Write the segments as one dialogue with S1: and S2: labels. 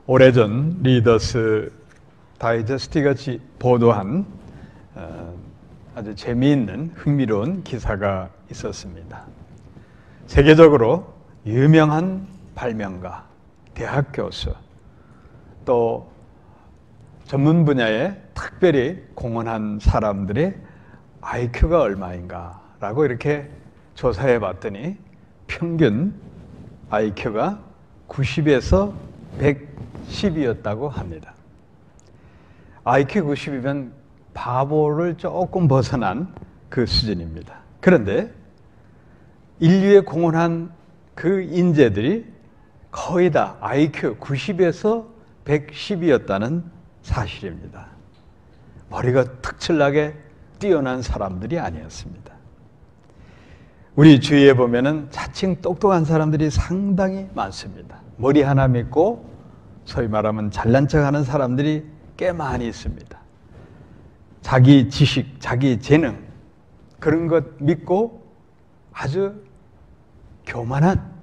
S1: 오래전 리더스 다이저스티가 보도한 아주 재미있는 흥미로운 기사가 있었습니다. 세계적으로 유명한 발명가, 대학 교수, 또 전문 분야에 특별히 공헌한 사람들의 IQ가 얼마인가 라고 이렇게 조사해 봤더니 평균 IQ가 90에서 110이었다고 합니다. IQ 90이면 바보를 조금 벗어난 그 수준입니다. 그런데 인류에 공헌한 그 인재들이 거의 다 IQ 90에서 110이었다는 사실입니다. 머리가 특출나게 뛰어난 사람들이 아니었습니다. 우리 주위에 보면은 자칭 똑똑한 사람들이 상당히 많습니다. 머리 하나 믿고 소위 말하면 잘난 척하는 사람들이 꽤 많이 있습니다. 자기 지식, 자기 재능 그런 것 믿고 아주 교만한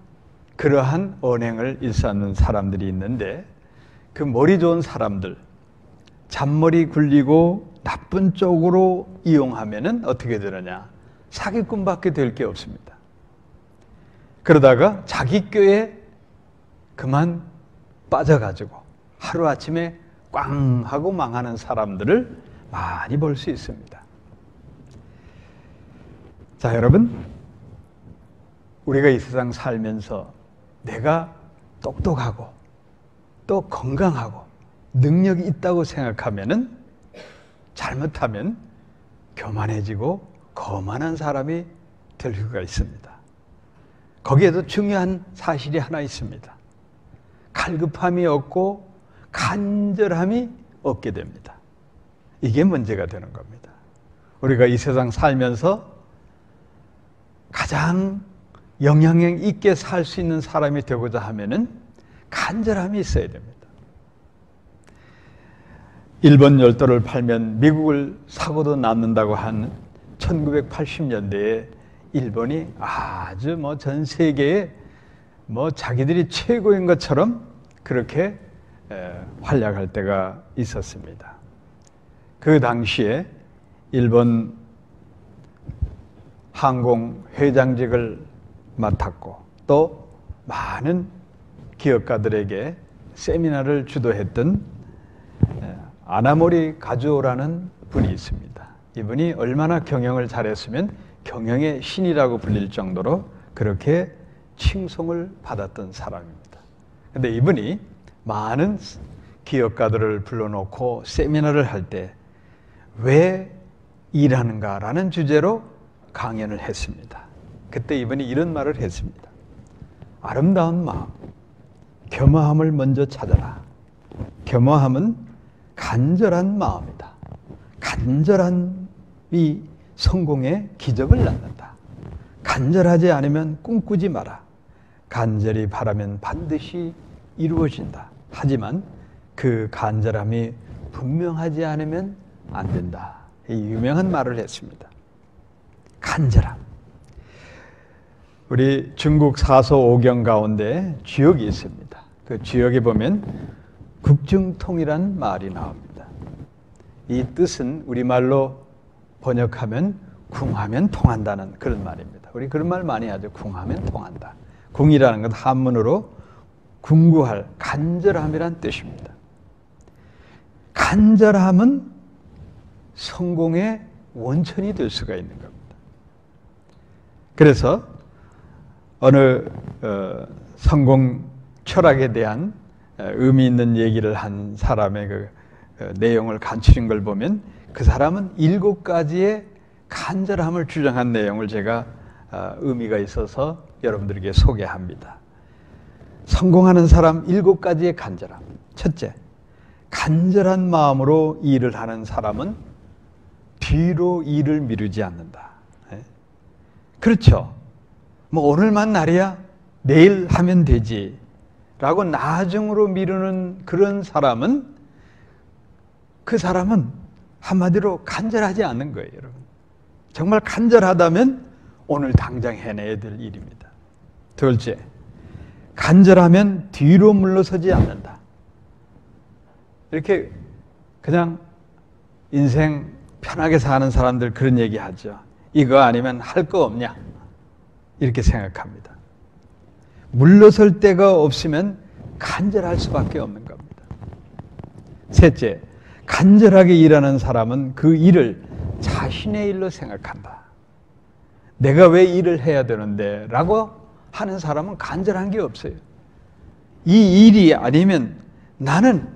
S1: 그러한 언행을 일삼는 사람들이 있는데 그 머리 좋은 사람들 잔머리 굴리고 나쁜 쪽으로 이용하면은 어떻게 되느냐? 사기꾼밖에 될 게 없습니다. 그러다가 자기 꾀에 그만 빠져가지고 하루아침에 꽝 하고 망하는 사람들을 많이 볼 수 있습니다. 자, 여러분, 우리가 이 세상 살면서 내가 똑똑하고 또 건강하고 능력이 있다고 생각하면은 잘못하면 교만해지고 거만한 사람이 될 수가 있습니다. 거기에도 중요한 사실이 하나 있습니다. 갈급함이 없고 간절함이 없게 됩니다. 이게 문제가 되는 겁니다. 우리가 이 세상 살면서 가장 영향력 있게 살 수 있는 사람이 되고자 하면은 간절함이 있어야 됩니다. 일본 열도를 팔면 미국을 사고도 남는다고 한 1980년대에 일본이 아주 전 세계에 자기들이 최고인 것처럼 그렇게 활약할 때가 있었습니다. 그 당시에 일본 항공 회장직을 맡았고 또 많은 기업가들에게 세미나를 주도했던 아나모리 가즈오라는 분이 있습니다. 이분이 얼마나 경영을 잘했으면 경영의 신이라고 불릴 정도로 그렇게 칭송을 받았던 사람입니다. 그런데 이분이 많은 기업가들을 불러놓고 세미나를 할 때 왜 일하는가라는 주제로 강연을 했습니다. 그때 이분이 이런 말을 했습니다. 아름다운 마음, 겸허함을 먼저 찾아라. 겸허함은 간절한 마음이다. 간절함이 성공의 기적을 낳는다. 간절하지 않으면 꿈꾸지 마라. 간절히 바라면 반드시 이루어진다. 하지만 그 간절함이 분명하지 않으면 안 된다. 이 유명한 말을 했습니다. 간절함. 우리 중국 사서 5경 가운데 주역이 있습니다. 그 주역에 보면 국증통이란 말이 나옵니다. 이 뜻은 우리말로 번역하면 궁하면 통한다는 그런 말입니다. 우리 그런 말 많이 하죠. 궁하면 통한다. 궁이라는 건 한문으로 궁구할, 간절함이란 뜻입니다. 간절함은 성공의 원천이 될 수가 있는 겁니다. 그래서 어느 성공 철학에 대한 의미 있는 얘기를 한 사람의 그 내용을 간추린 걸 보면 그 사람은 7가지의 간절함을 주장한 내용을 제가 의미가 있어서 여러분들에게 소개합니다. 성공하는 사람 7가지의 간절함. 첫째, 간절한 마음으로 일을 하는 사람은 뒤로 일을 미루지 않는다. 그렇죠. 뭐 오늘만 날이야 내일 하면 되지 라고 나중으로 미루는 그런 사람은 그 사람은 한마디로 간절하지 않는 거예요, 여러분. 정말 간절하다면 오늘 당장 해내야 될 일입니다. 둘째, 간절하면 뒤로 물러서지 않는다. 이렇게 그냥 인생 편하게 사는 사람들 그런 얘기 하죠. 이거 아니면 할 거 없냐? 이렇게 생각합니다. 물러설 데가 없으면 간절할 수밖에 없는 겁니다. 셋째, 간절하게 일하는 사람은 그 일을 자신의 일로 생각한다. 내가 왜 일을 해야 되는데 라고 하는 사람은 간절한 게 없어요. 이 일이 아니면 나는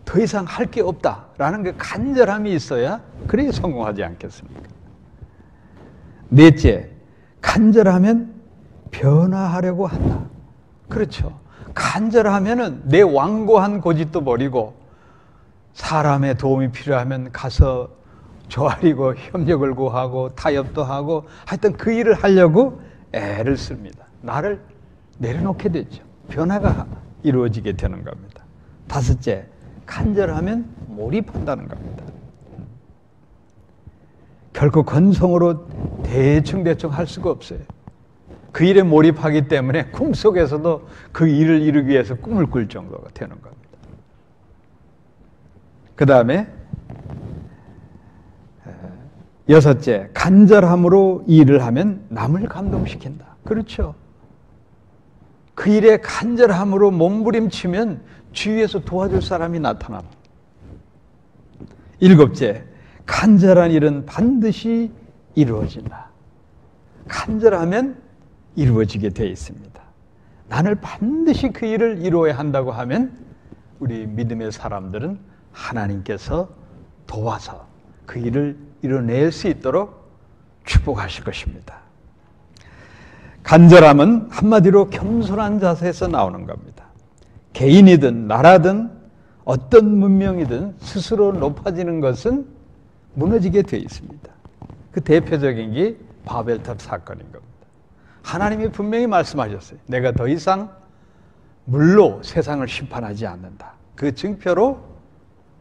S1: 더 이상 할 게 없다라는 그 간절함이 있어야 그래야 성공하지 않겠습니까? 넷째, 간절하면 변화하려고 한다. 그렇죠. 간절하면은 내 완고한 고집도 버리고 사람의 도움이 필요하면 가서 조아리고 협력을 구하고 타협도 하고 하여튼 그 일을 하려고 애를 씁니다. 나를 내려놓게 되죠. 변화가 이루어지게 되는 겁니다. 다섯째, 간절하면 몰입한다는 겁니다. 결코 건성으로 대충 할 수가 없어요. 그 일에 몰입하기 때문에 꿈속에서도 그 일을 이루기 위해서 꿈을 꿀 정도가 되는 겁니다. 그 다음에 여섯째, 간절함으로 일을 하면 남을 감동시킨다. 그렇죠. 그 일에 간절함으로 몸부림치면 주위에서 도와줄 사람이 나타납니다. 일곱째, 간절한 일은 반드시 이루어진다. 간절하면 이루어지게 되어 있습니다. 나는 반드시 그 일을 이루어야 한다고 하면 우리 믿음의 사람들은 하나님께서 도와서 그 일을 이뤄낼 수 있도록 축복하실 것입니다. 간절함은 한마디로 겸손한 자세에서 나오는 겁니다. 개인이든 나라든 어떤 문명이든 스스로 높아지는 것은 무너지게 되어 있습니다. 그 대표적인 게 바벨탑 사건인 겁니다. 하나님이 분명히 말씀하셨어요. 내가 더 이상 물로 세상을 심판하지 않는다. 그 증표로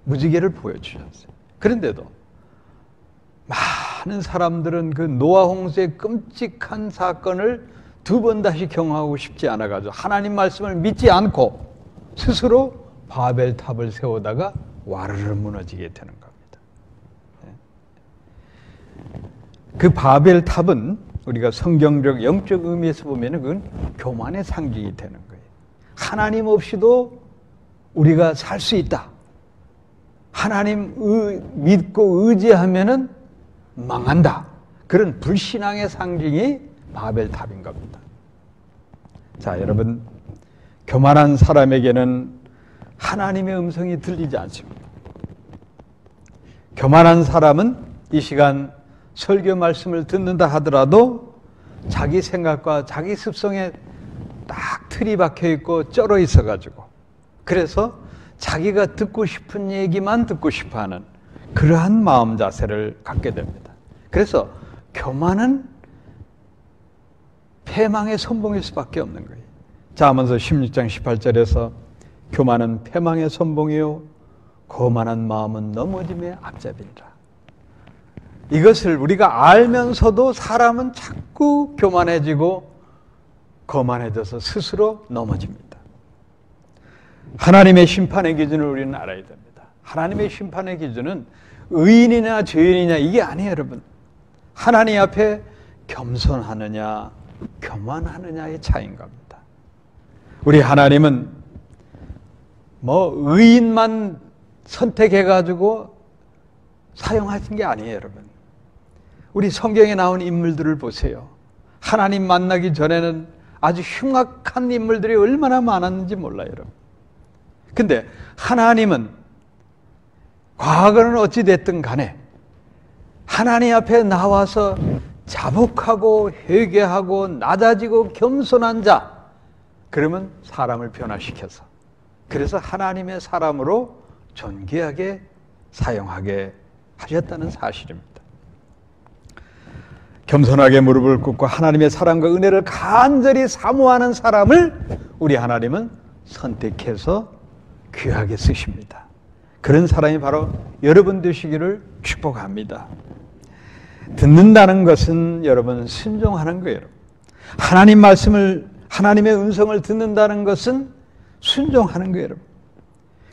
S1: 무지개를 보여주셨어요. 그런데도 많은 사람들은 그 노아 홍수의 끔찍한 사건을 2번 다시 경험하고 싶지 않아가지고 하나님 말씀을 믿지 않고 스스로 바벨탑을 세우다가 와르르 무너지게 되는 겁니다. 그 바벨탑은 우리가 성경적 영적 의미에서 보면 그건 교만의 상징이 되는 거예요. 하나님 없이도 우리가 살 수 있다. 하나님 믿고 의지하면은 망한다. 그런 불신앙의 상징이 바벨탑인 겁니다. 자, 여러분, 교만한 사람에게는 하나님의 음성이 들리지 않습니다. 교만한 사람은 이 시간 설교 말씀을 듣는다 하더라도 자기 생각과 자기 습성에 딱 틀이 박혀 있고 쩔어 있어가지고 그래서 자기가 듣고 싶은 얘기만 듣고 싶어하는 그러한 마음 자세를 갖게 됩니다. 그래서 교만은 패망의 선봉일 수밖에 없는 거예요. 잠언서 16장 18절에서 교만은 패망의 선봉이요 거만한 마음은 넘어짐의 앞잡이니라. 이것을 우리가 알면서도 사람은 자꾸 교만해지고 거만해져서 스스로 넘어집니다. 하나님의 심판의 기준을 우리는 알아야 됩니다. 하나님의 심판의 기준은 의인이냐 죄인이냐 이게 아니에요, 여러분. 하나님 앞에 겸손하느냐 교만하느냐의 차이인 겁니다. 우리 하나님은 의인만 선택해가지고 사용하신 게 아니에요, 여러분. 우리 성경에 나온 인물들을 보세요. 하나님 만나기 전에는 아주 흉악한 인물들이 얼마나 많았는지 몰라요, 여러분. 근데 하나님은 과거는 어찌됐든 간에 하나님 앞에 나와서 자복하고 회개하고 낮아지고 겸손한 자, 그러면 사람을 변화시켜서, 그래서 하나님의 사람으로 존귀하게 사용하게 하셨다는 사실입니다. 겸손하게 무릎을 꿇고 하나님의 사랑과 은혜를 간절히 사모하는 사람을 우리 하나님은 선택해서 귀하게 쓰십니다. 그런 사람이 바로 여러분 되시기를 축복합니다. 듣는다는 것은 여러분 순종하는 거예요. 하나님 말씀을, 하나님의 음성을 듣는다는 것은 순종하는 거예요, 여러분.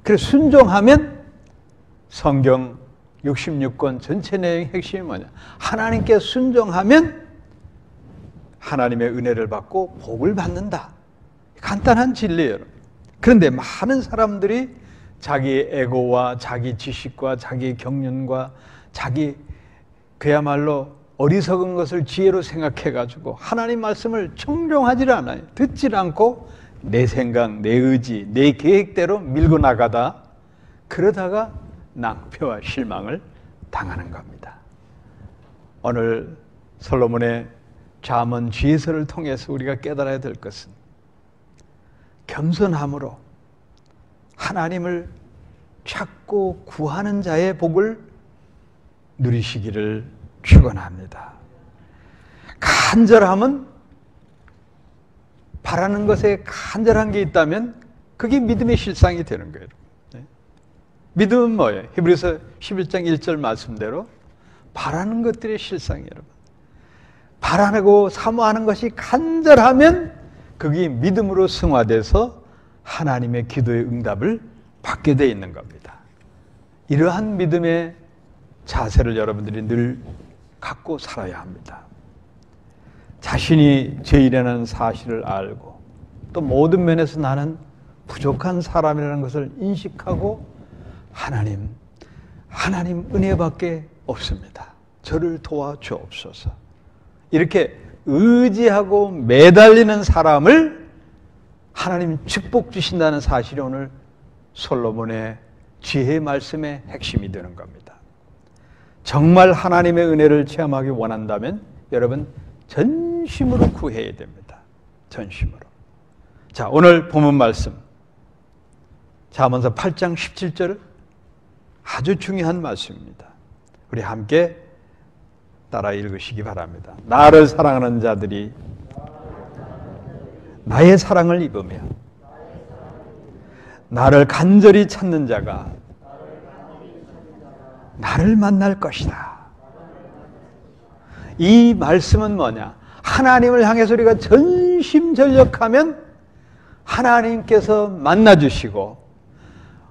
S1: 그래서 순종하면 성경 66권 전체 내용의 핵심이 뭐냐? 하나님께 순종하면 하나님의 은혜를 받고 복을 받는다. 간단한 진리예요. 그런데 많은 사람들이 자기 에고와 자기 지식과 자기 경륜과 자기 그야말로 어리석은 것을 지혜로 생각해가지고 하나님 말씀을 청종하지 않아요. 듣지 않고 내 생각, 내 의지, 내 계획대로 밀고 나가다 그러다가 낭패와 실망을 당하는 겁니다. 오늘 솔로몬의 잠언 지혜서를 통해서 우리가 깨달아야 될 것은 겸손함으로 하나님을 찾고 구하는 자의 복을 누리시기를 축원합니다. 간절함은 바라는 것에 간절한 게 있다면 그게 믿음의 실상이 되는 거예요. 믿음은 뭐예요? 히브리서 11장 1절 말씀대로 바라는 것들의 실상이에요. 바라고 사모하는 것이 간절하면 그게 믿음으로 승화돼서 하나님의 기도의 응답을 받게 되어 있는 겁니다. 이러한 믿음의 자세를 여러분들이 늘 갖고 살아야 합니다. 자신이 죄인이라는 사실을 알고 또 모든 면에서 나는 부족한 사람이라는 것을 인식하고 하나님 은혜밖에 없습니다. 저를 도와주옵소서. 이렇게 의지하고 매달리는 사람을 하나님 축복 주신다는 사실이 오늘 솔로몬의 지혜 말씀의 핵심이 되는 겁니다. 정말 하나님의 은혜를 체험하기 원한다면 여러분 전심으로 구해야 됩니다. 전심으로. 자, 오늘 본문 말씀 잠언서 8장 17절 아주 중요한 말씀입니다. 우리 함께 따라 읽으시기 바랍니다. 나를 사랑하는 자들이 나의 사랑을 입으며 나를 간절히 찾는 자가 나를 만날 것이다. 이 말씀은 뭐냐? 하나님을 향해서 우리가 전심전력하면 하나님께서 만나주시고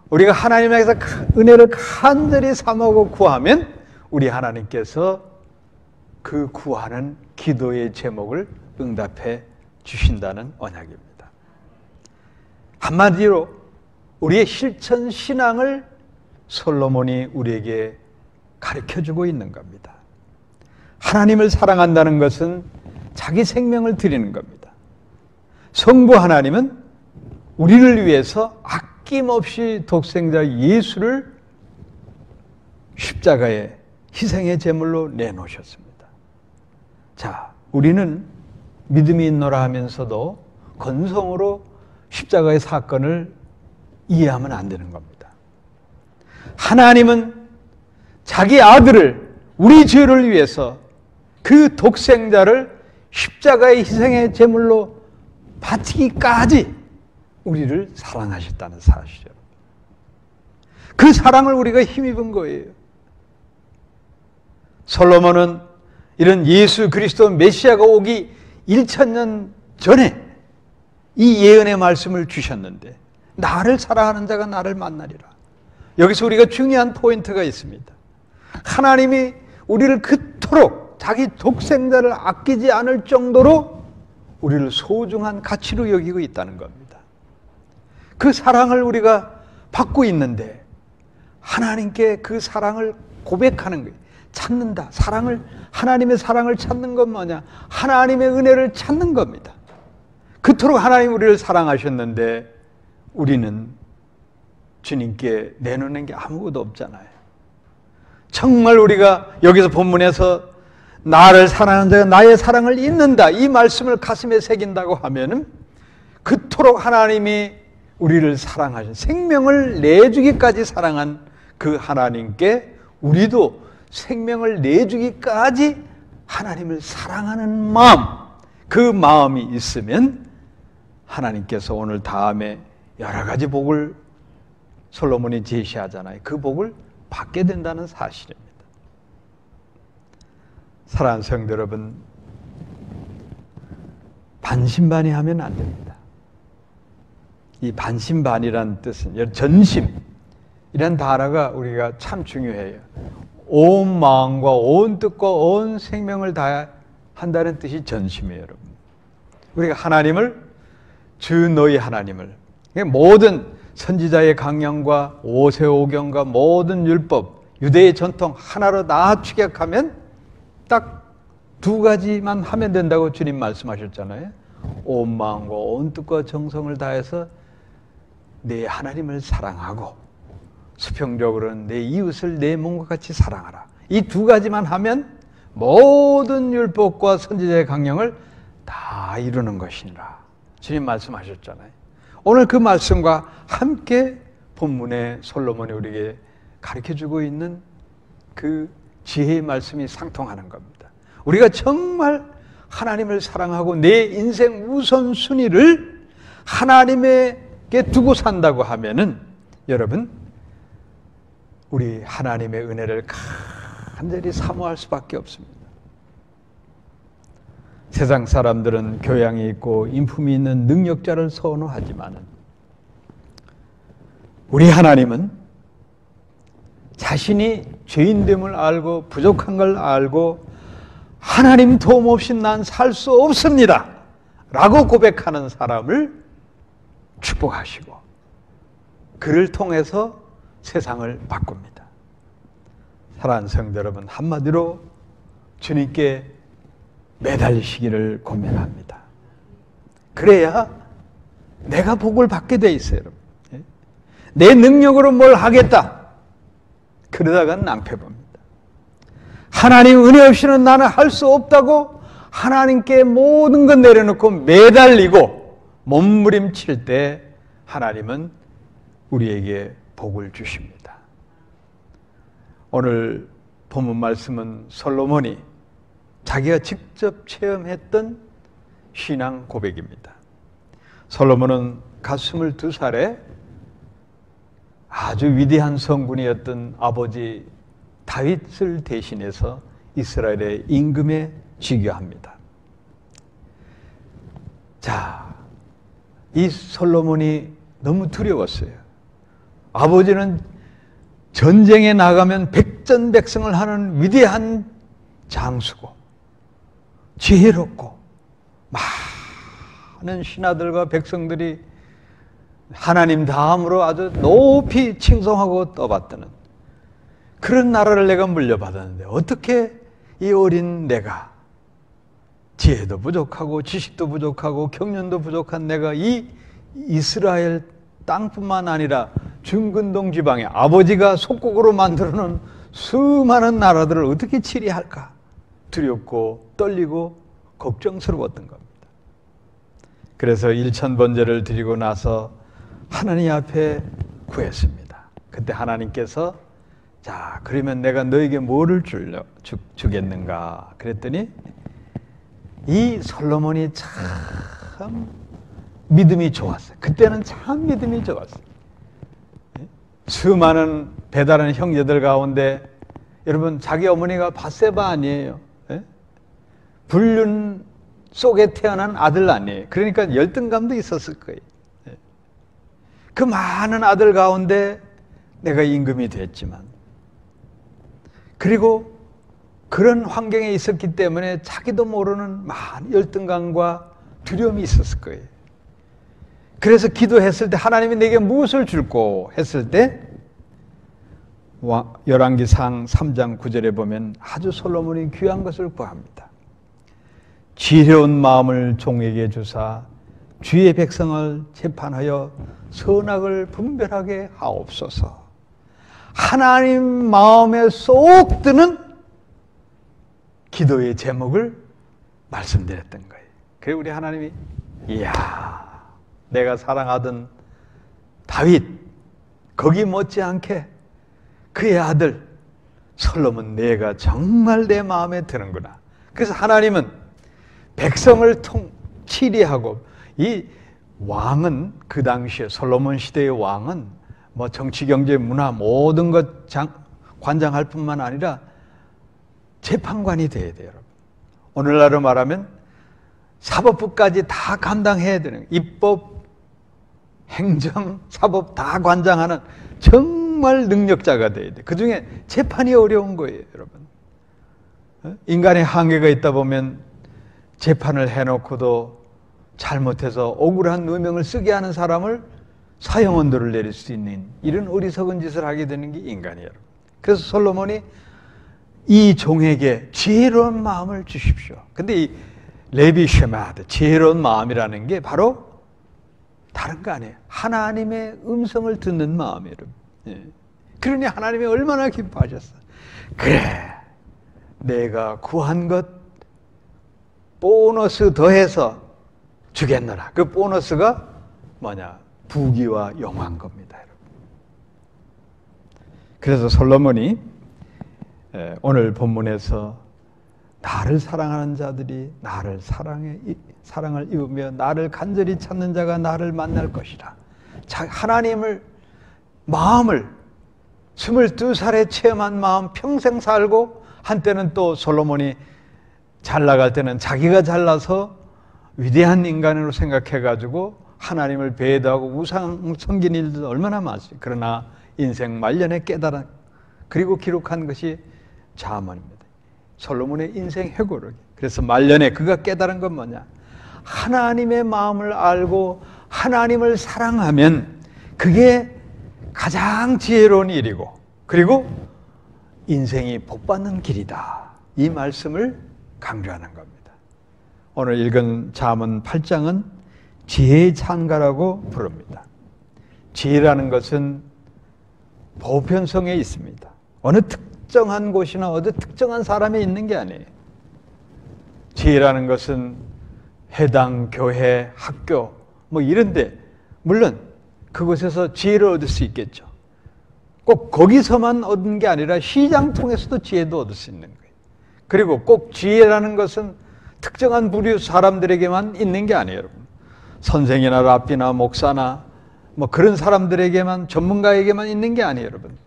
S1: 우리가 하나님 향해서 은혜를 간절히 사모하고 구하면 우리 하나님께서 그 구하는 기도의 제목을 응답해 주신다는 언약입니다. 한마디로 우리의 실천 신앙을 솔로몬이 우리에게 가르쳐주고 있는 겁니다. 하나님을 사랑한다는 것은 자기 생명을 드리는 겁니다. 성부 하나님은 우리를 위해서 아낌없이 독생자 예수를 십자가에 희생의 제물로 내놓으셨습니다. 자, 우리는 믿음이 있노라 하면서도 건성으로 십자가의 사건을 이해하면 안 되는 겁니다. 하나님은 자기 아들을 우리 죄를 위해서 그 독생자를 십자가의 희생의 제물로 바치기까지 우리를 사랑하셨다는 사실이죠. 그 사랑을 우리가 힘입은 거예요. 솔로몬은 이런 예수 그리스도 메시아가 오기 1000년 전에 이 예언의 말씀을 주셨는데 나를 사랑하는 자가 나를 만나리라. 여기서 우리가 중요한 포인트가 있습니다. 하나님이 우리를 그토록 자기 독생자를 아끼지 않을 정도로 우리를 소중한 가치로 여기고 있다는 겁니다. 그 사랑을 우리가 받고 있는데 하나님께 그 사랑을 고백하는 거예요. 찾는다. 하나님의 사랑을 찾는 건 뭐냐? 하나님의 은혜를 찾는 겁니다. 그토록 하나님 우리를 사랑하셨는데 우리는 주님께 내놓는 게 아무것도 없잖아요. 정말 우리가 여기서 본문에서 나를 사랑하는 자가 나의 사랑을 잊는다, 이 말씀을 가슴에 새긴다고 하면은 그토록 하나님이 우리를 사랑하신, 생명을 내주기까지 사랑한 그 하나님께 우리도 생명을 내주기까지 하나님을 사랑하는 마음, 그 마음이 있으면 하나님께서 오늘 다음에 여러 가지 복을 솔로몬이 제시하잖아요. 그 복을 받게 된다는 사실입니다. 사랑하는 성도 여러분, 반신반의하면 안 됩니다. 이 반신반의란 뜻은 전심이란 단어가 우리가 참 중요해요. 온 마음과 온 뜻과 온 생명을 다한다는 뜻이 전심이에요, 여러분. 우리가 하나님을, 주 너희 하나님을, 모든 선지자의 강령과 오세오경과 모든 율법, 유대의 전통 하나로 다 축약하면 딱 두 가지만 하면 된다고 주님 말씀하셨잖아요. 온 마음과 온 뜻과 정성을 다해서 내 하나님을 사랑하고 수평적으로는 내 이웃을 내 몸과 같이 사랑하라. 이 두 가지만 하면 모든 율법과 선지자의 강령을 다 이루는 것이니라. 주님 말씀하셨잖아요. 오늘 그 말씀과 함께 본문에 솔로몬이 우리에게 가르쳐주고 있는 그 지혜의 말씀이 상통하는 겁니다. 우리가 정말 하나님을 사랑하고 내 인생 우선순위를 하나님에게 두고 산다고 하면은 여러분, 우리 하나님의 은혜를 간절히 사모할 수밖에 없습니다. 세상 사람들은 교양이 있고 인품이 있는 능력자를 선호하지만 우리 하나님은 자신이 죄인됨을 알고 부족한 걸 알고 하나님 도움 없이 난 살 수 없습니다 라고 고백하는 사람을 축복하시고 그를 통해서 세상을 바꿉니다. 사랑하는 성도 여러분, 한마디로 주님께 매달리시기를 권면합니다. 그래야 내가 복을 받게 돼 있어요, 여러분. 내 능력으로 뭘 하겠다 그러다간 낭패봅니다. 하나님 은혜 없이는 나는 할 수 없다고 하나님께 모든 것 내려놓고 매달리고 몸부림칠 때 하나님은 우리에게 복을 주십니다. 오늘 본문 말씀은 솔로몬이 자기가 직접 체험했던 신앙 고백입니다. 솔로몬은 갓 22살에 아주 위대한 성군이었던 아버지 다윗을 대신해서 이스라엘의 임금에 즉위합니다. 자, 이 솔로몬이 너무 두려웠어요. 아버지는 전쟁에 나가면 백전백승을 하는 위대한 장수고 지혜롭고 많은 신하들과 백성들이 하나님 다음으로 아주 높이 칭송하고 떠받드는 그런 나라를 내가 물려받았는데 어떻게 이 어린 내가, 지혜도 부족하고 지식도 부족하고 경륜도 부족한 내가 이 이스라엘 땅뿐만 아니라 중근동 지방에 아버지가 속국으로 만들어놓은 수많은 나라들을 어떻게 치리할까 두렵고 떨리고 걱정스러웠던 겁니다. 그래서 일천번제를 드리고 나서 하나님 앞에 구했습니다. 그때 하나님께서 자, 그러면 내가 너에게 뭐를 주겠는가 그랬더니 이 솔로몬이 참 믿음이 좋았어요. 그때는 참 믿음이 좋았어요. 수많은 배다른 형제들 가운데 여러분 자기 어머니가 밧세바 아니에요. 불륜 속에 태어난 아들 아니에요. 그러니까 열등감도 있었을 거예요. 그 많은 아들 가운데 내가 임금이 됐지만, 그리고 그런 환경에 있었기 때문에 자기도 모르는 많은 열등감과 두려움이 있었을 거예요. 그래서 기도했을 때 하나님이 내게 무엇을 줄고 했을 때 열왕기상 3장 9절에 보면 아주 솔로몬이 귀한 것을 구합니다. 지혜로운 마음을 종에게 주사 주의 백성을 재판하여 선악을 분별하게 하옵소서. 하나님 마음에 쏙 드는 기도의 제목을 말씀드렸던 거예요. 그리고 우리 하나님이 이야, 내가 사랑하던 다윗 거기 못지않게 그의 아들 솔로몬 내가 정말 내 마음에 드는구나. 그래서 하나님은 백성을 치리하고, 이 왕은 그 당시에 솔로몬 시대의 왕은 뭐 정치, 경제, 문화 모든 것 관장할 뿐만 아니라 재판관이 돼야 돼요. 여러분. 오늘날로 말하면 사법부까지 다 감당해야 되는, 입법, 행정, 사법 다 관장하는 정말 능력자가 돼야 돼. 그중에 재판이 어려운 거예요, 여러분. 인간의 한계가 있다 보면 재판을 해놓고도 잘못해서 억울한 누명을 쓰게 하는 사람을 사형언도를 내릴 수 있는 이런 어리석은 짓을 하게 되는 게 인간이에요. 그래서 솔로몬이 이 종에게 지혜로운 마음을 주십시오. 근데 이 레비 쉐마드, 지혜로운 마음이라는 게 바로 다른 거 아니에요. 하나님의 음성을 듣는 마음이에요. 예. 그러니 하나님이 얼마나 기뻐하셨어요. 그래, 내가 구한 것 보너스 더해서 주겠노라. 그 보너스가 뭐냐? 부귀와 영화인 겁니다, 여러분. 그래서 솔로몬이 오늘 본문에서 나를 사랑하는 자들이 나를 사랑을 입으며 나를 간절히 찾는 자가 나를 만날 것이라. 하나님을 마음을 22살에 체험한 마음 평생 살고, 한때는 또 솔로몬이 잘 나갈 때는 자기가 잘나서 위대한 인간으로 생각해가지고 하나님을 배회하고 우상 섬긴 일도 얼마나 많았어요. 그러나 인생 말년에 깨달아 그리고 기록한 것이 잠언입니다. 솔로몬의 인생 회고록. 그래서 말년에 그가 깨달은 건 뭐냐? 하나님의 마음을 알고 하나님을 사랑하면 그게 가장 지혜로운 일이고, 그리고 인생이 복받는 길이다. 이 말씀을 강조하는 겁니다. 오늘 읽은 잠언 8장은 지혜의 창가라고 부릅니다. 지혜라는 것은 보편성에 있습니다. 어느 특정한 곳이나 어느 특정한 사람이 있는 게 아니에요. 지혜라는 것은 해당, 교회, 학교 뭐 이런데, 물론 그곳에서 지혜를 얻을 수 있겠죠. 꼭 거기서만 얻는 게 아니라 시장 통해서도 지혜도 얻을 수 있는 거예요. 그리고 꼭 지혜라는 것은 특정한 부류 사람들에게만 있는 게 아니에요, 여러분. 선생이나 랍비나 목사나 뭐 그런 사람들에게만, 전문가에게만 있는 게 아니에요, 여러분.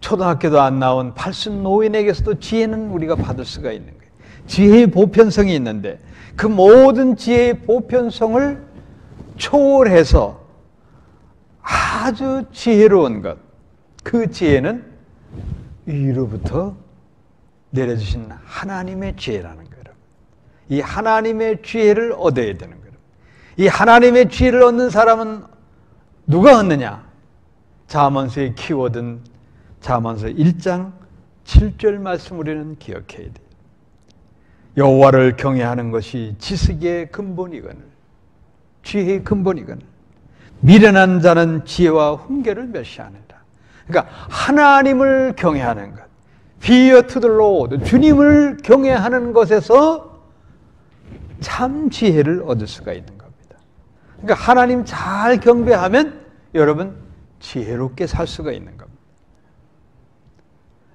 S1: 초등학교도 안 나온 팔순 노인에게서도 지혜는 우리가 받을 수가 있는 거예요. 지혜의 보편성이 있는데 그 모든 지혜의 보편성을 초월해서 아주 지혜로운 것, 그 지혜는 위로부터 내려주신 하나님의 지혜라는 거예요. 이 하나님의 지혜를 얻어야 되는 거예요. 이 하나님의 지혜를 얻는 사람은 누가 얻느냐? 잠언서의 키워드는 잠언서 1장 7절 말씀 우리는 기억해야 돼요. 여호와를 경외하는 것이 지식의 근본이거늘, 지혜의 근본이거늘, 미련한 자는 지혜와 훈계를 멸시하느라. 그러니까 하나님을 경외하는 것, Fear to the Lord, 주님을 경외하는 것에서 참 지혜를 얻을 수가 있는 겁니다. 그러니까 하나님 잘 경배하면 여러분 지혜롭게 살 수가 있는 겁니다.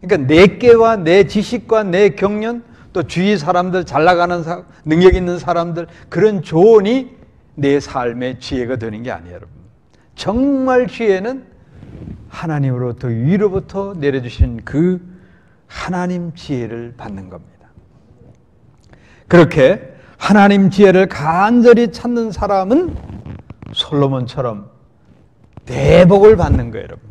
S1: 그러니까 내 깨와 내 지식과 내 경륜, 또 주위 사람들, 잘 나가는 능력 있는 사람들, 그런 조언이 내 삶의 지혜가 되는 게 아니에요, 여러분. 정말 지혜는 하나님으로부터, 위로부터 내려주신 그 하나님 지혜를 받는 겁니다. 그렇게 하나님 지혜를 간절히 찾는 사람은 솔로몬처럼 대복을 받는 거예요, 여러분.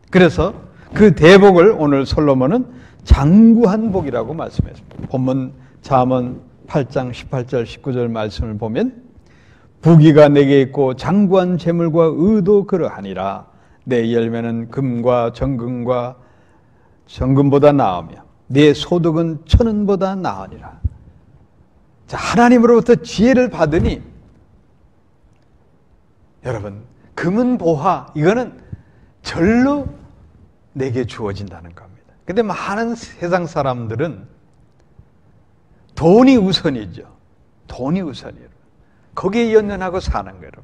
S1: 그래서 그 대복을 오늘 솔로몬은 장구한 복이라고 말씀했습니다. 본문 잠언 8장 18절 19절 말씀을 보면 부귀가 내게 있고 장구한 재물과 의도 그러하니라. 내 열매는 금과 정금보다 나으며 내 소득은 천은보다 나으니라. 자, 하나님으로부터 지혜를 받으니 여러분, 금은 보화, 이거는 절로 내게 주어진다는 겁니다. 근데 많은 세상 사람들은 돈이 우선이죠. 돈이 우선이에요. 거기에 연연하고 사는 거예요, 여러분.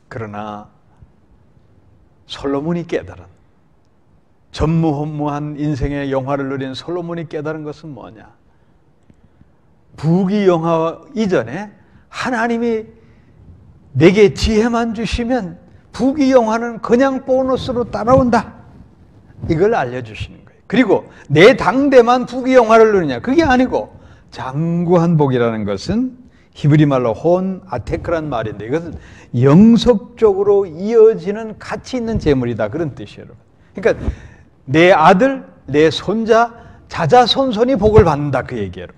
S1: 그러나 솔로몬이 깨달은, 전무후무한 인생의 영화를 누린 솔로몬이 깨달은 것은 뭐냐? 부귀영화 이전에 하나님이 내게 지혜만 주시면 부귀영화는 그냥 보너스로 따라온다. 이걸 알려주시는 거예요. 그리고 내 당대만 부귀영화를 누리냐? 그게 아니고 장구한 복이라는 것은 히브리 말로 혼 아테크란 말인데 이것은 영속적으로 이어지는 가치 있는 재물이다. 그런 뜻이에요. 그러니까 내 아들, 내 손자, 자자손손이 복을 받는다. 그 얘기예요.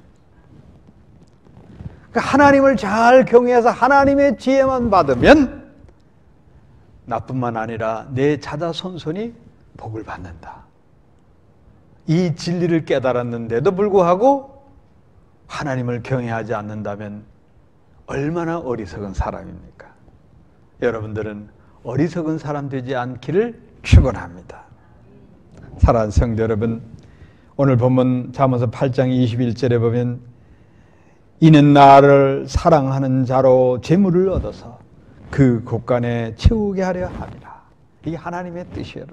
S1: 그러니까 하나님을 잘 경외해서 하나님의 지혜만 받으면 나뿐만 아니라 내 자자손손이 복을 받는다. 이 진리를 깨달았는데도 불구하고 하나님을 경외하지 않는다면 얼마나 어리석은 사람입니까? 여러분들은 어리석은 사람 되지 않기를 축원합니다. 사랑하는 성도 여러분, 오늘 본문 잠언서 8장 21절에 보면 이는 나를 사랑하는 자로 재물을 얻어서 그 곳간에 채우게 하려 함이라. 이게 하나님의 뜻이에요.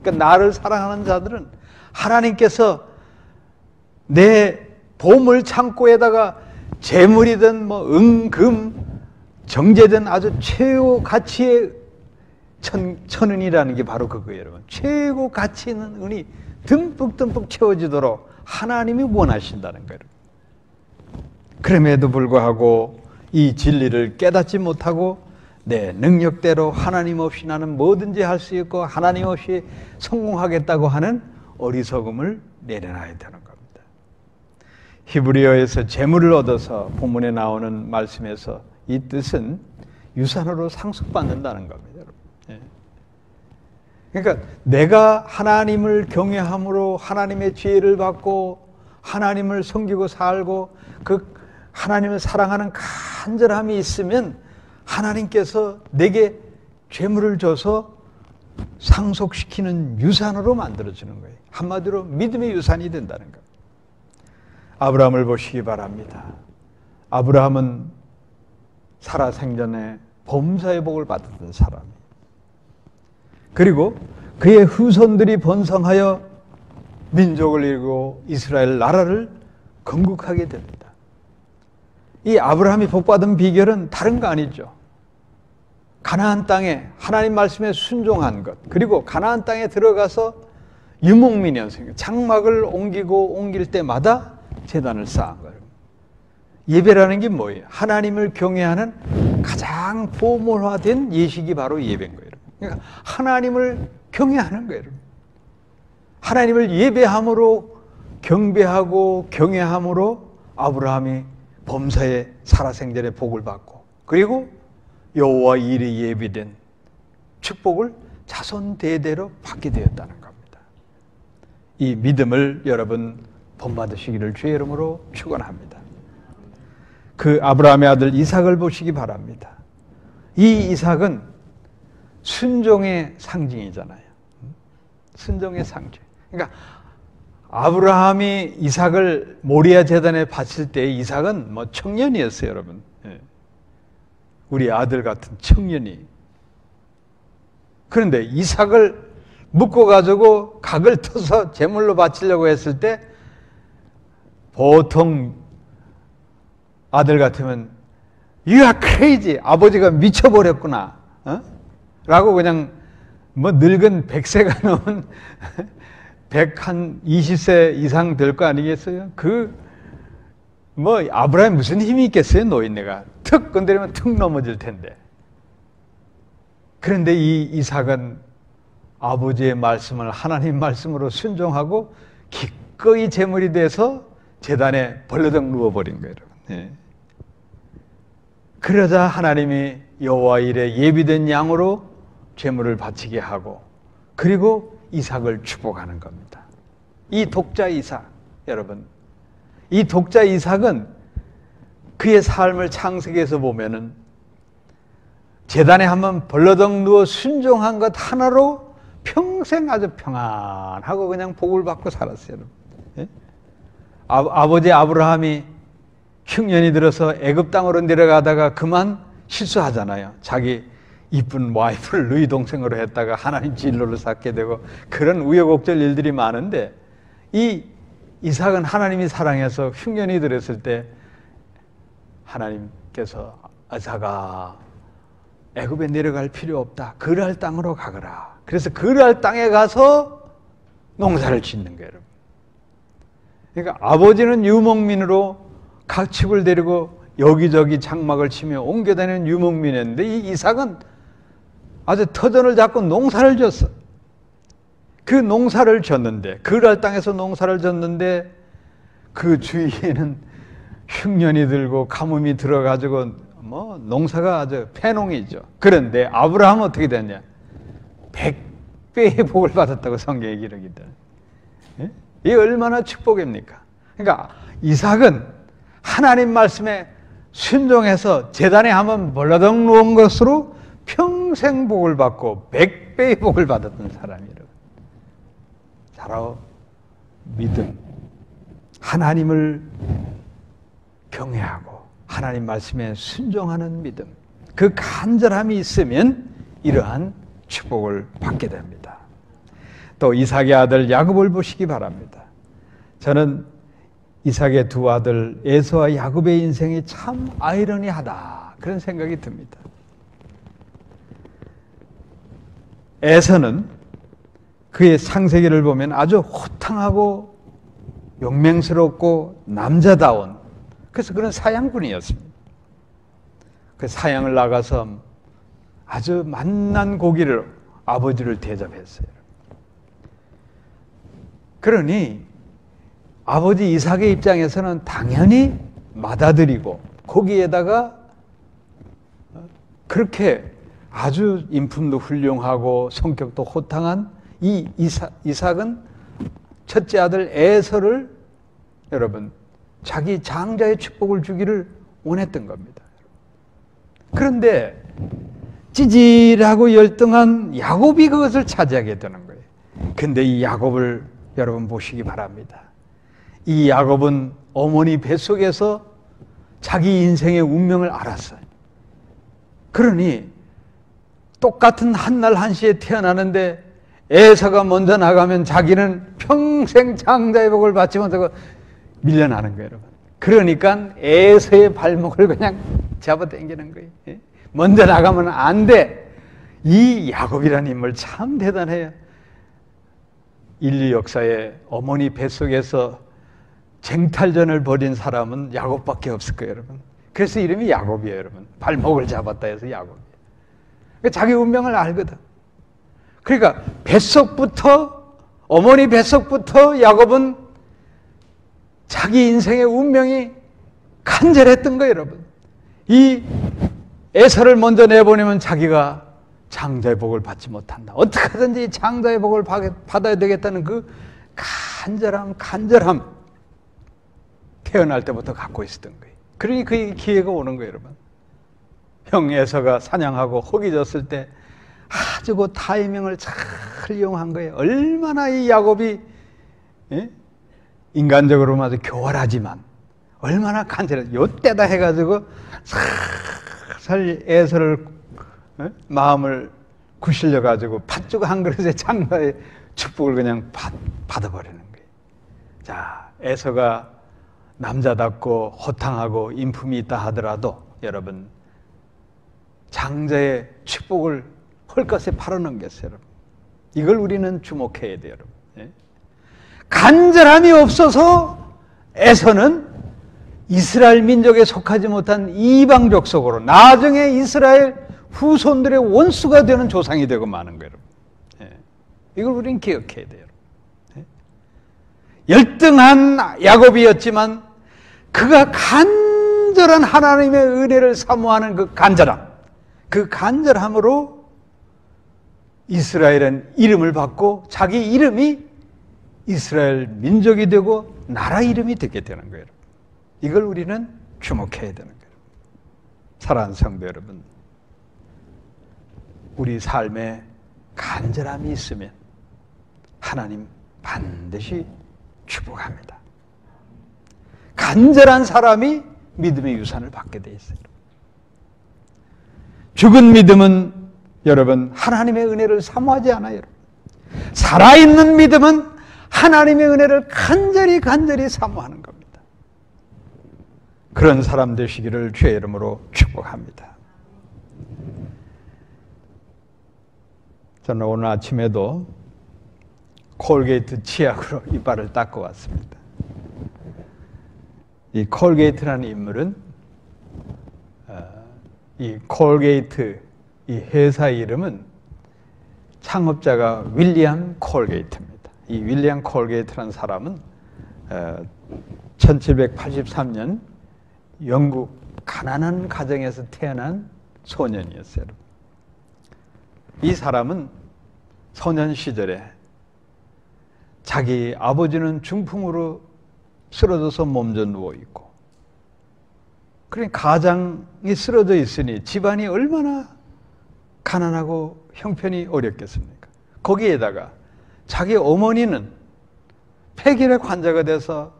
S1: 그러니까 나를 사랑하는 자들은 하나님께서 내 보물 창고에다가 재물이든 금, 정제든 아주 최고 가치의 천은이라는 게 바로 그거예요, 여러분. 최고 가치 있는 은이 듬뿍듬뿍 채워지도록 하나님이 원하신다는 거예요. 그럼에도 불구하고 이 진리를 깨닫지 못하고 내 능력대로 하나님 없이 나는 뭐든지 할 수 있고 하나님 없이 성공하겠다고 하는 어리석음을 내려놔야 되는 겁니다. 히브리어에서 재물을 얻어서 본문에 나오는 말씀에서 이 뜻은 유산으로 상속받는다는 겁니다. 예. 그러니까 내가 하나님을 경외함으로 하나님의 지혜를 받고 하나님을 섬기고 살고 그 하나님을 사랑하는 간절함이 있으면 하나님께서 내게 재물을 줘서 상속시키는 유산으로 만들어주는 거예요. 한마디로 믿음의 유산이 된다는 거예요. 아브라함을 보시기 바랍니다. 아브라함은 살아생전에 범사의 복을 받았던 사람이에요. 그리고 그의 후손들이 번성하여 민족을 이루고 이스라엘 나라를 건국하게 됩니다. 이 아브라함이 복받은 비결은 다른 거 아니죠. 가나안 땅에 하나님 말씀에 순종한 것, 그리고 가나안 땅에 들어가서 유목민이었으니까 장막을 옮길 때마다 제단을 쌓은 거예요. 예배라는 게 뭐예요? 하나님을 경외하는 가장 포멀화된 예식이 바로 예배인 거예요. 그러니까 하나님을 경외하는 거예요. 하나님을 예배함으로 경배하고 경외함으로 아브라함이 범사의 살아생전의 복을 받고, 그리고 여호와 일이 예비된 축복을 자손 대대로 받게 되었다는 겁니다. 이 믿음을 여러분 본받으시기를 주의 이름으로 축원합니다. 그 아브라함의 아들 이삭을 보시기 바랍니다. 이 이삭은 순종의 상징이잖아요. 순종의 상징. 그러니까 아브라함이 이삭을 모리아 제단에 바칠 때 이삭은 청년이었어요, 여러분. 우리 아들 같은 청년이. 그런데 이삭을 묶어가지고 각을 터서 제물로 바치려고 했을 때 보통 아들 같으면 You are crazy. 아버지가 미쳐버렸구나. 라고 그냥 늙은 100세가 넘은 120세 이상 될 거 아니겠어요? 그 뭐 아브라함이 무슨 힘이 있겠어요? 노인네가 턱 건드리면 턱 넘어질 텐데. 그런데 이 이삭은 아버지의 말씀을 하나님 말씀으로 순종하고 기꺼이 제물이 돼서 제단에 벌러덩 누워버린 거예요, 여러분. 예. 그러자 하나님이 여호와 일에 예비된 양으로 제물을 바치게 하고 그리고 이삭을 축복하는 겁니다. 이 독자 이삭, 여러분, 이 독자 이삭은 그의 삶을 창세기에서 보면은 제단에 한번 벌러덩 누워 순종한 것 하나로 평생 아주 평안하고 그냥 복을 받고 살았어요. 예? 아버지 아브라함이 흉년이 들어서 애굽 땅으로 내려가다가 그만 실수하잖아요. 자기 이쁜 와이프를 누이 동생으로 했다가 하나님 진로를 쌓게 되고 그런 우여곡절 일들이 많은데 이 이삭은 하나님이 사랑해서 흉년이 들었을 때 하나님께서 이삭아 애굽에 내려갈 필요 없다. 그랄 땅으로 가거라. 그래서 그랄 땅에 가서 농사를 짓는 거예요. 그러니까 아버지는 유목민으로 각 칩을 데리고 여기저기 장막을 치며 옮겨다니는 유목민이었는데 이 이삭은 아주 터전을 잡고 농사를 졌어. 그 농사를 졌는데 그랄 땅에서 농사를 졌는데 그 주위에는 흉년이 들고 가뭄이 들어가지고 뭐 농사가 아주 패농이죠. 그런데 아브라함은 어떻게 됐냐? 100배의 복을 받았다고 성경에 기록이다. 예? 이게 얼마나 축복입니까? 그러니까 이삭은 하나님 말씀에 순종해서 제단에 한번 벌러덩 누운 것으로 평생 복을 받고 100배의 복을 받았던 사람이라고. 바로 믿음, 하나님을 경외하고 하나님 말씀에 순종하는 믿음, 그 간절함이 있으면 이러한 축복을 받게 됩니다. 또 이삭의 아들 야곱을 보시기 바랍니다. 저는 이삭의 두 아들 에서와 야곱의 인생이 참 아이러니하다 그런 생각이 듭니다. 에서는 그의 창세기를 보면 아주 호탕하고 용맹스럽고 남자다운 그래서 그런 사냥꾼이었습니다. 그 사냥을 나가서 아주 맛난 고기를 아버지를 대접했어요. 그러니 아버지 이삭의 입장에서는 당연히 맏아들이고 거기에다가 그렇게 아주 인품도 훌륭하고 성격도 호탕한 이 이삭은 첫째 아들 에서를 여러분 자기 장자의 축복을 주기를 원했던 겁니다. 그런데 찌질하고 열등한 야곱이 그것을 차지하게 되는 거예요. 근데 이 야곱을 여러분 보시기 바랍니다. 이 야곱은 어머니 뱃속에서 자기 인생의 운명을 알았어요. 그러니 똑같은 한날 한시에 태어나는데 에서가 먼저 나가면 자기는 평생 장자의 복을 받지 못하고 밀려나는 거예요, 여러분. 그러니까 에서의 발목을 그냥 잡아당기는 거예요. 먼저 나가면 안 돼. 이 야곱이라는 인물 참 대단해요. 인류 역사에 어머니 뱃속에서 쟁탈전을 벌인 사람은 야곱밖에 없을 거예요, 여러분. 그래서 이름이 야곱이에요, 여러분. 발목을 잡았다 해서 야곱이에요. 자기 운명을 알거든. 그러니까 뱃속부터 어머니 뱃속부터 야곱은 자기 인생의 운명이 간절했던 거예요, 여러분. 이 에서를 먼저 내보내면 자기가 장자의 복을 받지 못한다. 어떻게 하든지 장자의 복을 받아야 되겠다는 그 간절함 태어날 때부터 갖고 있었던 거예요. 그러니 그 기회가 오는 거예요, 여러분. 형 에서가 사냥하고 허기졌을 때 아주 그 타이밍을 잘 이용한 거예요. 얼마나 이 야곱이 인간적으로 아주 교활하지만 얼마나 간절해. 요때다 해가지고 살살 에서를 마음을 구실려가지고 팥죽 한 그릇에 장자의 축복을 그냥 받아버리는 거예요. 자, 에서가 남자답고 호탕하고 인품이 있다 하더라도 여러분 장자의 축복을 헐것에 팔아넘겼어요, 여러분. 이걸 우리는 주목해야 돼요, 여러분. 간절함이 없어서 에서는 이스라엘 민족에 속하지 못한 이방 족속으로 나중에 이스라엘 후손들의 원수가 되는 조상이 되고 마는 거예요. 이걸 우리는 기억해야 돼요. 열등한 야곱이었지만 그가 간절한 하나님의 은혜를 사모하는 그 간절함으로 이스라엘은 이름을 받고 자기 이름이 이스라엘 민족이 되고 나라 이름이 되게 되는 거예요. 이걸 우리는 주목해야 되는 거예요. 사랑하는 성도 여러분, 우리 삶에 간절함이 있으면 하나님 반드시 축복합니다. 간절한 사람이 믿음의 유산을 받게 돼 있어요. 죽은 믿음은 여러분 하나님의 은혜를 사모하지 않아요. 살아있는 믿음은 하나님의 은혜를 간절히 사모하는 겁니다. 그런 사람 되시기를 주의 이름으로 축복합니다. 저는 오늘 아침에도 콜게이트 치약으로 이빨을 닦고 왔습니다. 이 콜게이트라는 인물은 이 콜게이트 이 회사 이름은 창업자가 윌리엄 콜게이트입니다. 이 윌리엄 콜게이트라는 사람은 1783년 영국 가난한 가정에서 태어난 소년이었어요. 이 사람은 소년 시절에 자기 아버지는 중풍으로 쓰러져서 몸져 누워있고, 그러니까 가장이 쓰러져 있으니 집안이 얼마나 가난하고 형편이 어렵겠습니까? 거기에다가 자기 어머니는 폐결핵 환자가 돼서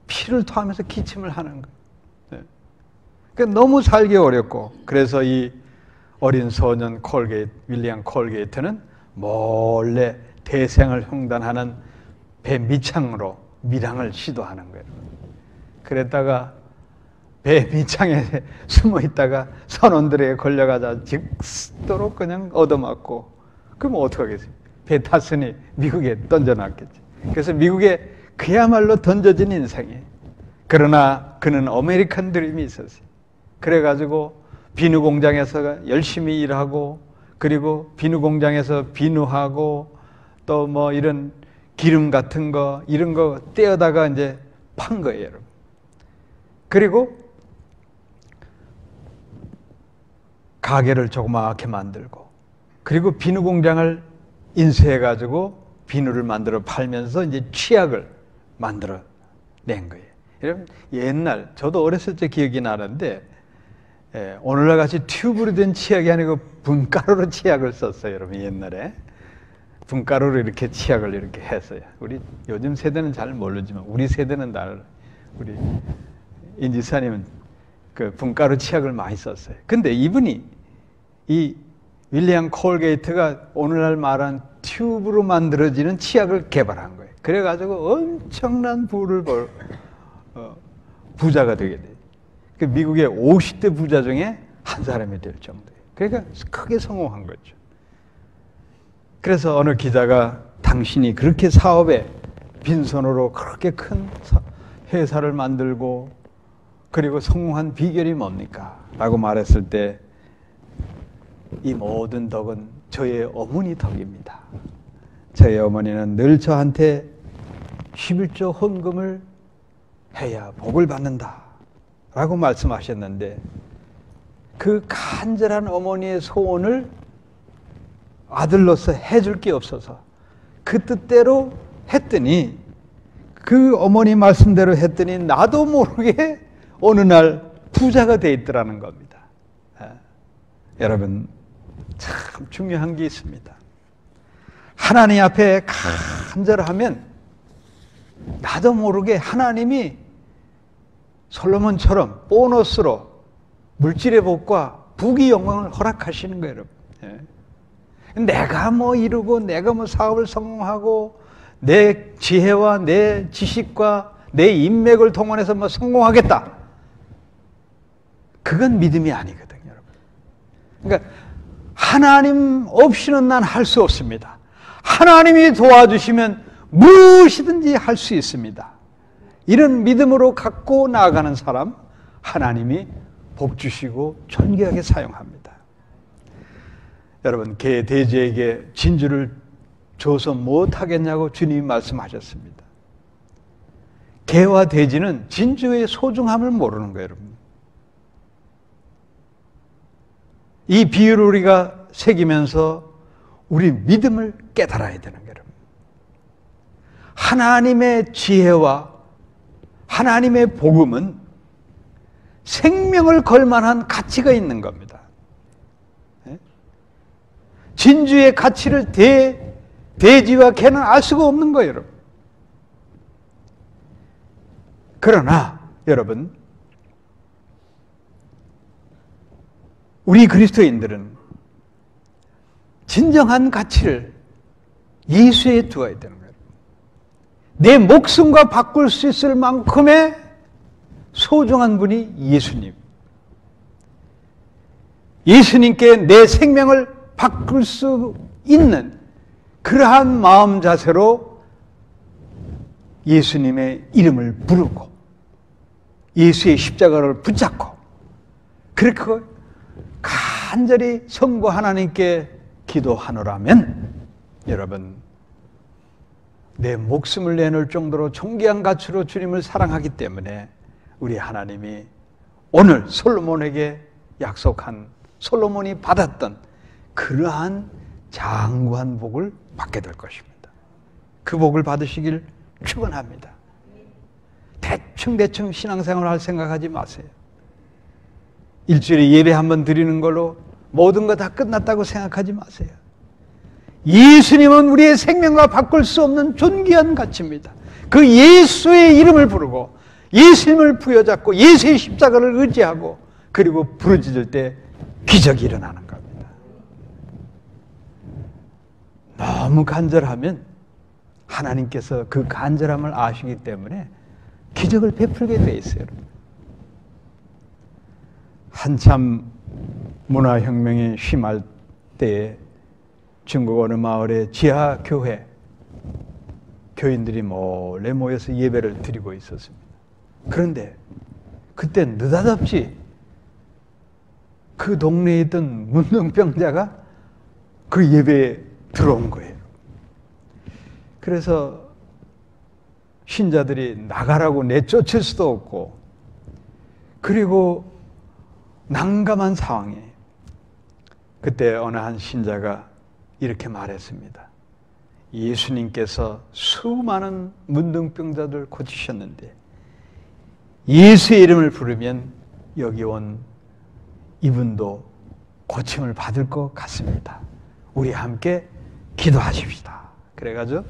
S1: 피를 토하면서 기침을 하는 거예요. 그러니까 너무 살기 어렵고, 그래서 이 어린 소년 윌리엄 콜게이트는 몰래 대생을 흉단하는 배 밑창으로 밀항을 시도하는 거예요. 그랬다가 배 밑창에 숨어 있다가 선원들에게 걸려가자 죽도록 그냥 얻어맞고, 그럼 어떡하겠어요? 배 탔으니 미국에 던져놨겠지. 그래서 미국에 그야말로 던져진 인생이에요. 그러나 그는 아메리칸 드림이 있었어요. 그래가지고 비누 공장에서 열심히 일하고, 그리고 비누 공장에서 비누하고, 또 뭐 이런 기름 같은 거 이런 거 떼어다가 이제 판 거예요, 여러분. 그리고 가게를 조그맣게 만들고, 그리고 비누 공장을 인수해가지고 비누를 만들어 팔면서 이제 치약을 만들어 낸 거예요. 여러분, 옛날 저도 어렸을 때 기억이 나는데, 오늘날 같이 튜브로 된 치약이 아니고 분가루로 치약을 썼어요, 여러분. 옛날에 분가루로 이렇게 치약을 이렇게 했어요. 우리 요즘 세대는 잘 모르지만 우리 세대는 우리 인지사님은 그 분가루 치약을 많이 썼어요. 근데 이분이 이 윌리엄 콜게이트가 오늘날 말한 튜브로 만들어지는 치약을 개발한 거예요. 그래가지고 엄청난 부를 부자가 되게 돼요. 그 미국의 50대 부자 중에 한 사람이 될 정도예요. 그러니까 크게 성공한 거죠. 그래서 어느 기자가 당신이 그렇게 사업에 빈손으로 그렇게 큰 회사를 만들고 그리고 성공한 비결이 뭡니까? 라고 말했을 때 이 모든 덕은 저의 어머니 덕입니다. 저희 어머니는 늘 저한테 11조 헌금을 해야 복을 받는다 라고 말씀하셨는데, 그 간절한 어머니의 소원을 아들로서 해줄 게 없어서 그 뜻대로 했더니, 그 어머니 말씀대로 했더니 나도 모르게 어느 날 부자가 돼 있더라는 겁니다. 여러분, 참 중요한 게 있습니다. 하나님 앞에 간절하면 나도 모르게 하나님이 솔로몬처럼 보너스로 물질의 복과 부귀 영광을 허락하시는 거예요, 여러분. 내가 뭐 이루고 내가 뭐 사업을 성공하고 내 지혜와 내 지식과 내 인맥을 동원해서 뭐 성공하겠다, 그건 믿음이 아니거든요, 여러분. 그러니까 하나님 없이는 난 할 수 없습니다. 하나님이 도와주시면 무엇이든지 할 수 있습니다. 이런 믿음으로 갖고 나아가는 사람 하나님이 복 주시고 존귀하게 사용합니다. 여러분, 개 돼지에게 진주를 줘서 못하겠냐고 주님이 말씀하셨습니다. 개와 돼지는 진주의 소중함을 모르는 거예요, 여러분. 이 비유를 우리가 새기면서 우리 믿음을 깨달아야 되는 거예요. 하나님의 지혜와 하나님의 복음은 생명을 걸 만한 가치가 있는 겁니다. 진주의 가치를 돼지와 개는 알 수가 없는 거예요, 여러분. 그러나 여러분, 우리 그리스도인들은 진정한 가치를 예수에 두어야 되는 거예요. 내 목숨과 바꿀 수 있을 만큼의 소중한 분이 예수님. 예수님께 내 생명을 바꿀 수 있는 그러한 마음 자세로 예수님의 이름을 부르고 예수의 십자가를 붙잡고 그렇게 간절히 성부 하나님께 기도하노라면 여러분, 내 목숨을 내놓을 정도로 존귀한 가치로 주님을 사랑하기 때문에 우리 하나님이 오늘 솔로몬에게 약속한, 솔로몬이 받았던 그러한 장구한 복을 받게 될 것입니다. 그 복을 받으시길 축원합니다. 대충 신앙생활을 할 생각하지 마세요. 일주일에 예배 한번 드리는 걸로 모든 거 다 끝났다고 생각하지 마세요. 예수님은 우리의 생명과 바꿀 수 없는 존귀한 가치입니다. 그 예수의 이름을 부르고 예수님을 부여잡고 예수의 십자가를 의지하고 그리고 부르짖을 때 기적이 일어나는 겁니다. 너무 간절하면 하나님께서 그 간절함을 아시기 때문에 기적을 베풀게 돼 있어요. 한참 문화혁명이 심할 때에 중국 어느 마을의 지하교회 교인들이 몰래 모여서 예배를 드리고 있었습니다. 그런데 그때 느닷없이 그 동네에 있던 문둥병자가 그 예배에 들어온 거예요. 그래서 신자들이 나가라고 내쫓을 수도 없고 그리고 난감한 상황에 그때 어느 한 신자가 이렇게 말했습니다. 예수님께서 수많은 문둥병자들 고치셨는데 예수의 이름을 부르면 여기 온 이분도 고침을 받을 것 같습니다. 우리 함께 기도하십시다. 그래가지고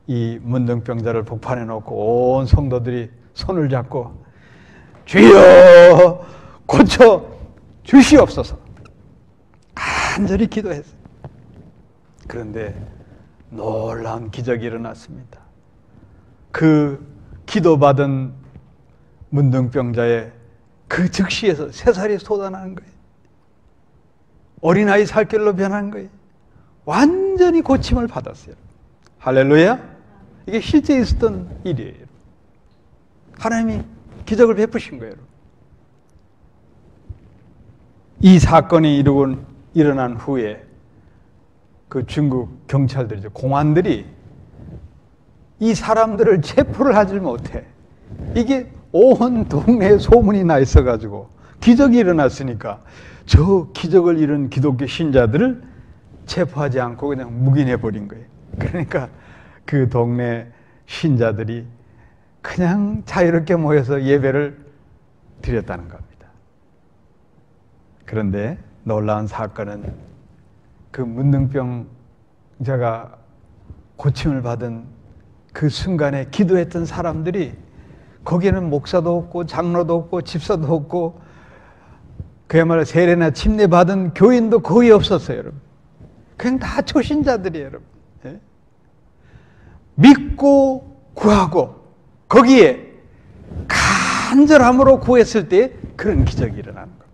S1: 이 문둥병자를 복판에 놓고 온 성도들이 손을 잡고 주여 고쳐 주시옵소서 간절히 기도했어요. 그런데 놀라운 기적이 일어났습니다. 그 기도받은 문둥병자의 그 즉시에서 새살이 솟아나는 거예요. 어린아이 살결로 변한 거예요. 완전히 고침을 받았어요. 할렐루야. 이게 실제 있었던 일이에요. 하나님이 기적을 베푸신 거예요. 이 사건이 일어난 후에 그 중국 경찰들이죠. 공안들이 이 사람들을 체포를 하지 못해. 이게 온 동네에 소문이 나 있어가지고 기적이 일어났으니까 저 기적을 이룬 기독교 신자들을 체포하지 않고 그냥 묵인해버린 거예요. 그러니까 그 동네 신자들이 그냥 자유롭게 모여서 예배를 드렸다는 겁니다. 그런데 놀라운 사건은 그 문둥병자가 고침을 받은 그 순간에 기도했던 사람들이 거기에는 목사도 없고 장로도 없고 집사도 없고 그야말로 세례나 침례 받은 교인도 거의 없었어요, 여러분. 그냥 다 초신자들이에요, 여러분. 예? 믿고 구하고 거기에 간절함으로 구했을 때 그런 기적이 일어나는 겁니다.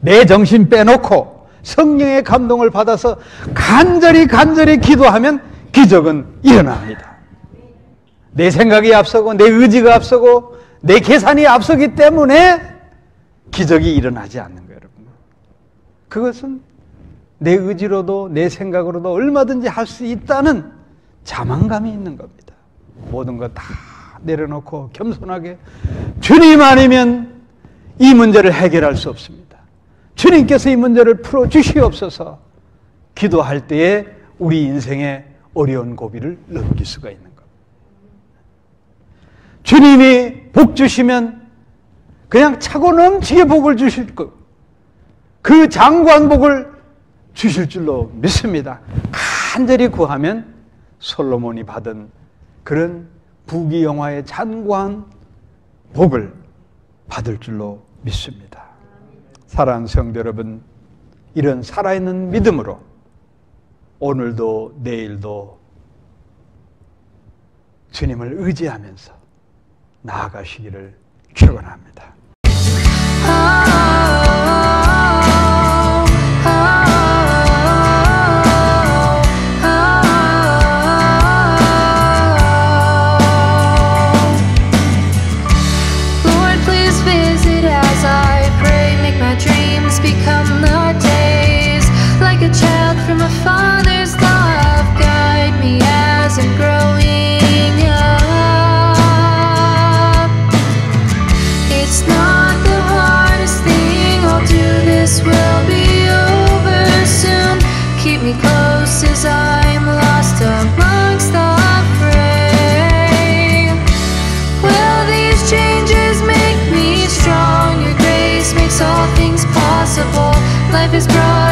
S1: 내 정신 빼놓고 성령의 감동을 받아서 간절히 기도하면 기적은 일어납니다. 내 생각이 앞서고 내 의지가 앞서고 내 계산이 앞서기 때문에 기적이 일어나지 않는 거예요, 여러분. 그것은 내 의지로도 내 생각으로도 얼마든지 할 수 있다는 자만감이 있는 겁니다. 모든 것 다 내려놓고 겸손하게 주님 아니면 이 문제를 해결할 수 없습니다. 주님께서 이 문제를 풀어주시옵소서. 기도할 때에 우리 인생의 어려운 고비를 넘길 수가 있는 겁니다. 주님이 복 주시면 그냥 차고 넘치게 복을 주실 것, 그 장구한 복을 주실 줄로 믿습니다. 간절히 구하면 솔로몬이 받은 그런 부귀영화의 장구한 복을 받을 줄로 믿습니다. 사랑하는 성도 여러분, 이런 살아있는 믿음으로 오늘도 내일도 주님을 의지하면서 나아가시기를 축원합니다.
S2: Become the days like a child from a father's love. Guide me as I'm growing up. It's not the hardest thing I'll do. This will be over soon. Keep me close as I'm lost amongst the fray. Will these changes make me strong? Your grace makes all things possible. Life is bright.